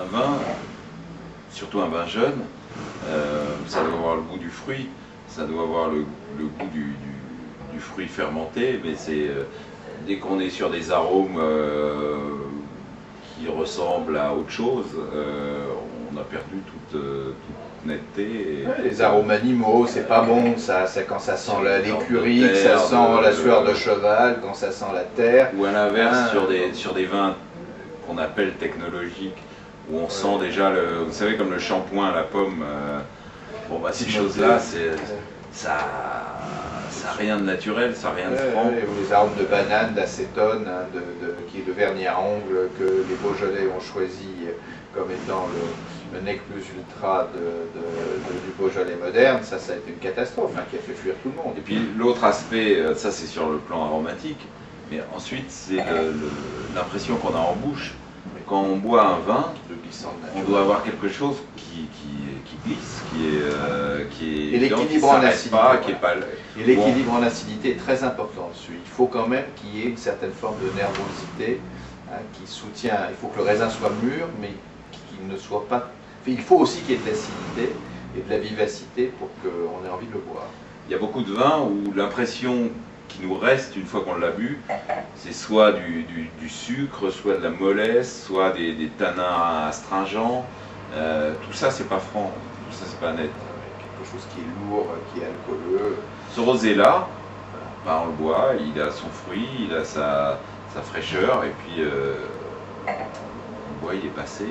Un vin, surtout un vin jeune, ça doit avoir le goût du fruit, ça doit avoir le goût du fruit fermenté, mais c'est dès qu'on est sur des arômes qui ressemblent à autre chose, on a perdu toute netteté. Les arômes animaux, c'est pas bon, quand ça sent l'écurie, ça sent la sueur de cheval, quand ça sent la terre. Ou à l'inverse, sur des vins qu'on appelle technologiques, où on sent déjà, vous savez, comme le shampoing à la pomme, bon bah ces choses-là, ça n'a rien de naturel, ça n'a rien de franc. Ou les arômes de banane, d'acétone, qui est le vernis à ongles que les Beaujolais ont choisi comme étant le nec plus ultra du Beaujolais moderne, ça a été une catastrophe, qui a fait fuir tout le monde. Et puis l'autre aspect, ça c'est sur le plan aromatique, mais ensuite c'est l'impression qu'on a en bouche. Quand on boit un vin, on doit avoir quelque chose qui glisse, qui est et l'équilibre en acidité. Et l'équilibre en acidité est très important dessus. Il faut quand même qu'il y ait une certaine forme de nervosité qui soutient. Il faut que le raisin soit mûr, mais qu'il ne soit pas. Il faut aussi qu'il y ait de l'acidité et de la vivacité pour qu'on ait envie de le boire. Il y a beaucoup de vins où l'impression qui nous reste une fois qu'on l'a bu, c'est soit du sucre, soit de la mollesse, soit des tanins astringents. Tout ça, c'est pas franc, tout ça, c'est pas net. Quelque chose qui est lourd, qui est alcooleux. Ce rosé-là, ben, on le boit, il a son fruit, il a sa fraîcheur, et puis on boit, il est passé,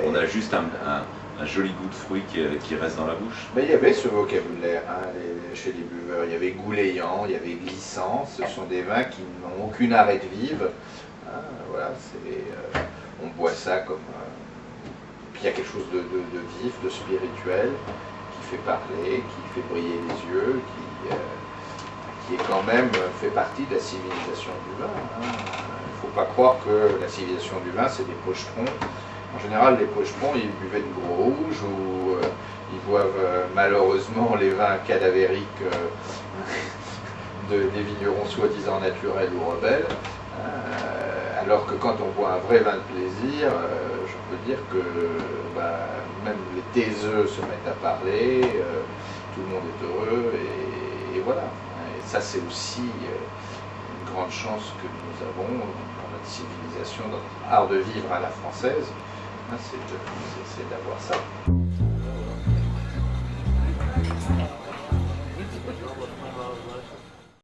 on a juste un joli goût de fruit qui reste dans la bouche. Mais il y avait ce vocabulaire chez les buveurs. Il y avait gouléant, il y avait glissant. Ce sont des vins qui n'ont aucune arrêt de vivre. Voilà, on boit ça comme. Puis il y a quelque chose de vif, de spirituel, qui fait parler, qui fait briller les yeux, qui est quand même fait partie de la civilisation du vin. Il ne faut pas croire que la civilisation du vin, c'est des pochetrons. En général, les pochetrons, ils buvaient de gros rouge ou ils boivent malheureusement les vins cadavériques des vignerons soi-disant naturels ou rebelles. Alors que quand on boit un vrai vin de plaisir, je peux dire que même les taiseux se mettent à parler, tout le monde est heureux et voilà. Et ça, c'est aussi une grande chance que nous avons dans notre civilisation, dans notre art de vivre à la française. C'est d'avoir ça.